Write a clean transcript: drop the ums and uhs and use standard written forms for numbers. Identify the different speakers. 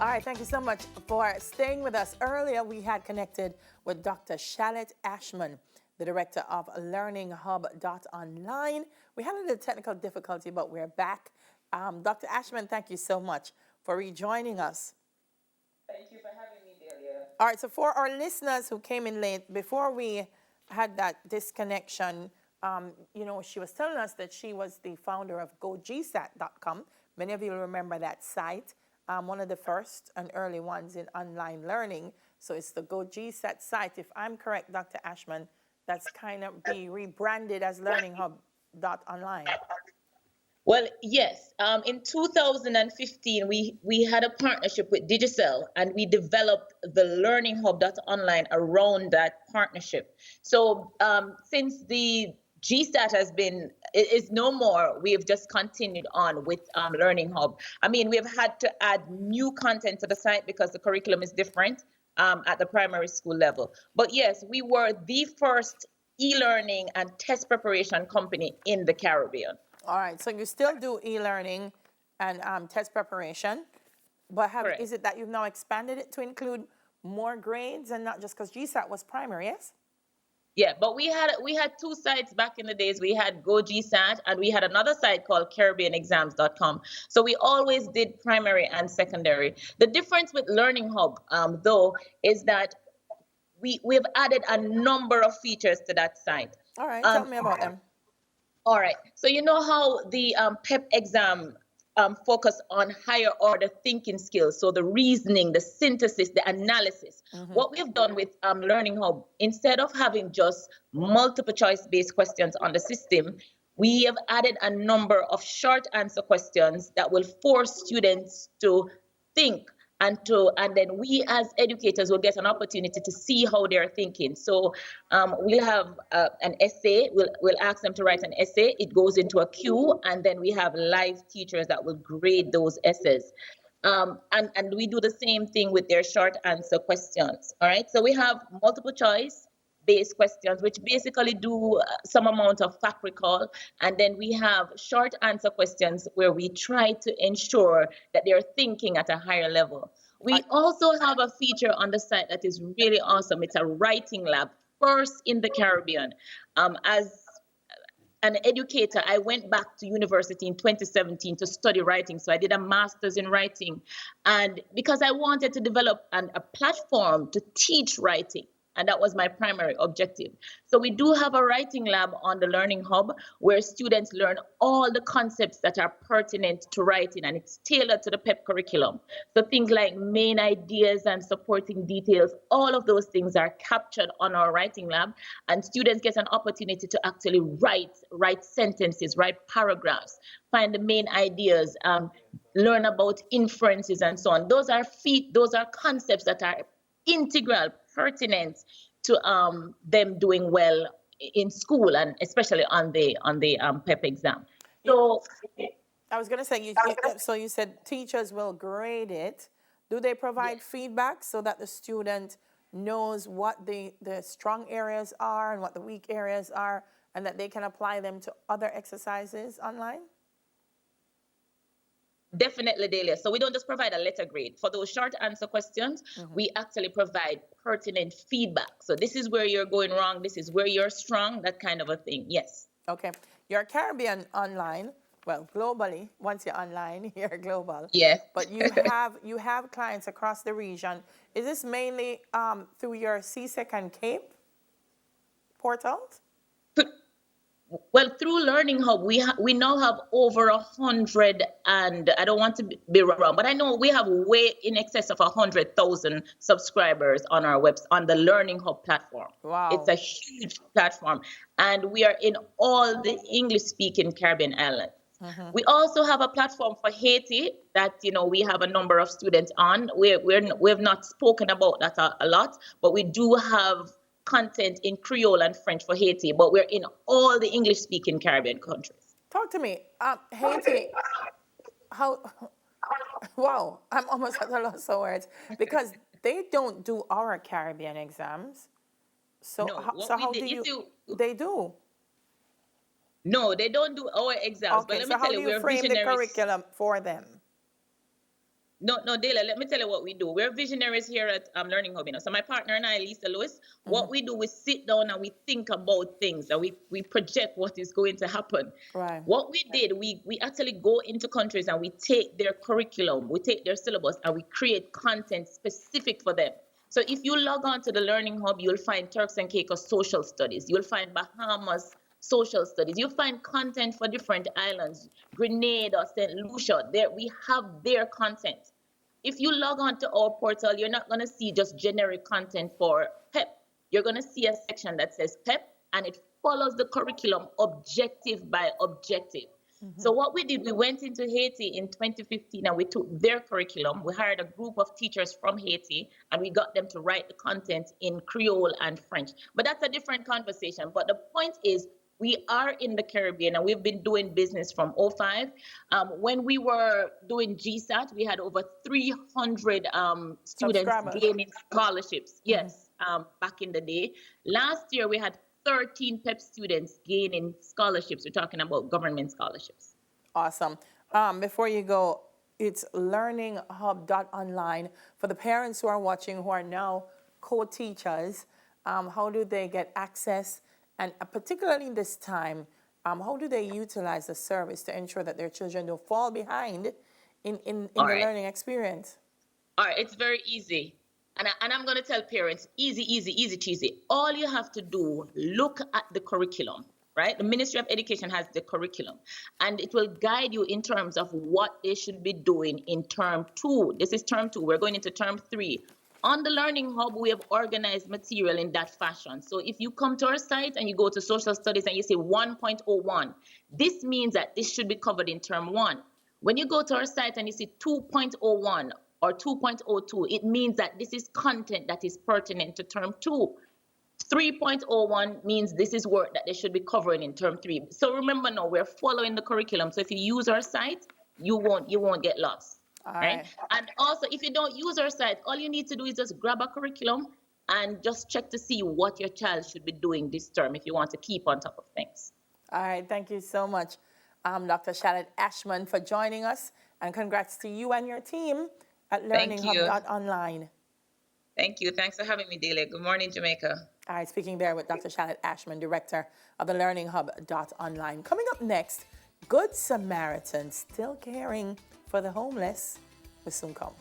Speaker 1: All right, thank you so much for staying with us. Earlier, we had connected with Dr. Shalette Asman, the director of Learning Hub Online. We had a little technical difficulty, but we're back. Dr. Ashman, thank you so much for rejoining us.
Speaker 2: Thank you for having me, Delia.
Speaker 1: All right, so for our listeners who came in late, before we had that disconnection, she was telling us that she was the founder of GoGSAT.com. Many of you will remember that site, one of the first and early ones in online learning. So it's the GoGSAT site. If I'm correct, Dr. Ashman, that's kind of be rebranded as Learning Hub Online.
Speaker 2: Well, yes. In 2015, we had a partnership with Digicel, and we developed the Learning Hub Online around that partnership. So since the GSAT is no more, we have just continued on with Learning Hub. I mean, we have had to add new content to the site because the curriculum is different at the primary school level. But yes, we were the first e-learning and test preparation company in the Caribbean.
Speaker 1: All right, so you still do e-learning and test preparation, but is it that you've now expanded it to include more grades and not just because GSAT was primary, yes?
Speaker 2: Yeah, but we had two sites back in the days. We had GoGSAT and we had another site called CaribbeanExams.com. So we always did primary and secondary. The difference with Learning Hub, though, is that we've added a number of features to that site.
Speaker 1: All right, tell me about them.
Speaker 2: All right. So you know how the PEP exam focus on higher order thinking skills, so the reasoning, the synthesis, the analysis. What we've done with Learning Hub, instead of having just multiple choice based questions on the system, we have added a number of short answer questions that will force students to think, and then we as educators will get an opportunity to see how they're thinking. So we'll have an essay. We'll ask them to write an essay. It goes into a queue, and then we have live teachers that will grade those essays. And we do the same thing with their short answer questions. All right. So we have multiple choice based questions, which basically do some amount of fact recall. And then we have short answer questions where we try to ensure that they're thinking at a higher level. We also have a feature on the site that is really awesome. It's a writing lab, first in the Caribbean. As an educator, I went back to university in 2017 to study writing. So I did a master's in writing. And because I wanted to develop a platform to teach writing, and that was my primary objective. So we do have a writing lab on the Learning Hub where students learn all the concepts that are pertinent to writing, and it's tailored to the PEP curriculum. So things like main ideas and supporting details, all of those things are captured on our writing lab, and students get an opportunity to actually write sentences, write paragraphs, find the main ideas, learn about inferences and so on. Those are concepts that are integral, pertinent to them doing well in school, and especially on the PEP exam. So
Speaker 1: I was going to say, so you said teachers will grade it. Do they provide feedback so that the student knows what the strong areas are and what the weak areas are, and that they can apply them to other exercises online?
Speaker 2: Definitely, Delia. So we don't just provide a letter grade. For those short answer questions, we actually provide pertinent feedback. So this is where you're going wrong. This is where you're strong, that kind of a thing. Yes.
Speaker 1: Okay. You're Caribbean online. Well, globally, once you're online, you're global.
Speaker 2: Yes.
Speaker 1: But you have clients across the region. Is this mainly through your CSEC and CAPE portals?
Speaker 2: Well, through Learning Hub, we now have over 100, and I don't want to be wrong, but I know we have way in excess of 100,000 subscribers on our on the Learning Hub platform.
Speaker 1: Wow.
Speaker 2: It's a huge platform, and we are in all the English-speaking Caribbean islands. We also have a platform for Haiti that, we have a number of students on. We have not spoken about that a lot, but we do have content in Creole and French for Haiti, but we're in all the English-speaking Caribbean countries.
Speaker 1: Talk to me. Haiti, wow, I'm almost at a loss of words, because they don't do our Caribbean exams. So,
Speaker 2: No,
Speaker 1: how do you? They do.
Speaker 2: No, they don't do our exams.
Speaker 1: Okay,
Speaker 2: but let
Speaker 1: so
Speaker 2: me tell
Speaker 1: how do
Speaker 2: you,
Speaker 1: you frame the curriculum for them?
Speaker 2: No, Dela, let me tell you what we do. We're visionaries here at Learning Hub. So my partner and I, Lisa Lewis, what we do is sit down and we think about things and we project what is going to happen.
Speaker 1: Right.
Speaker 2: What we did, we actually go into countries and we take their curriculum, we take their syllabus, and we create content specific for them. So if you log on to the Learning Hub, you'll find Turks and Caicos social studies. You'll find Bahamas social studies. You'll find content for different islands, Grenada, St. Lucia. There we have their content. If you log on to our portal, you're not going to see just generic content for PEP. You're going to see a section that says PEP, and it follows the curriculum objective by objective. So what we did, we went into Haiti in 2015 and we took their curriculum. We hired a group of teachers from Haiti and we got them to write the content in Creole and French. But that's a different conversation. But the point is, we are in the Caribbean and we've been doing business from '05. When we were doing GSAT, we had over 300 students gaining scholarships. Yes, back in the day. Last year, we had 13 PEP students gaining scholarships. We're talking about government scholarships.
Speaker 1: Awesome. Before you go, it's learninghub.online. For the parents who are watching who are now co-teachers, how do they get access? And particularly this time, how do they utilize the service to ensure that their children don't fall behind in the learning experience?
Speaker 2: All right, it's very easy. And I'm going to tell parents, easy, cheesy. All you have to do, look at the curriculum, right? The Ministry of Education has the curriculum, and it will guide you in terms of what they should be doing in term 2. This is term 2. We're going into term 3. On the Learning Hub, we have organized material in that fashion. So if you come to our site and you go to social studies and you say 1.01, this means that this should be covered in term 1. When you go to our site and you see 2.01 or 2.02, it means that this is content that is pertinent to term 2. 3.01 means this is work that they should be covering in term 3. So remember now, we're following the curriculum. So if you use our site, you won't get lost. Right? And also, if you don't use our site, all you need to do is just grab a curriculum and just check to see what your child should be doing this term if you want to keep on top of things.
Speaker 1: All right, thank you so much, Dr. Shalette Asman, for joining us, and congrats to you and your team at learninghub.online.
Speaker 2: Thank you. Thanks for having me, Dele. Good morning, Jamaica.
Speaker 1: All right, speaking there with Dr. Shalette Asman, director of the learninghub.online. Coming up next, Good Samaritan, still caring for the homeless, will soon come.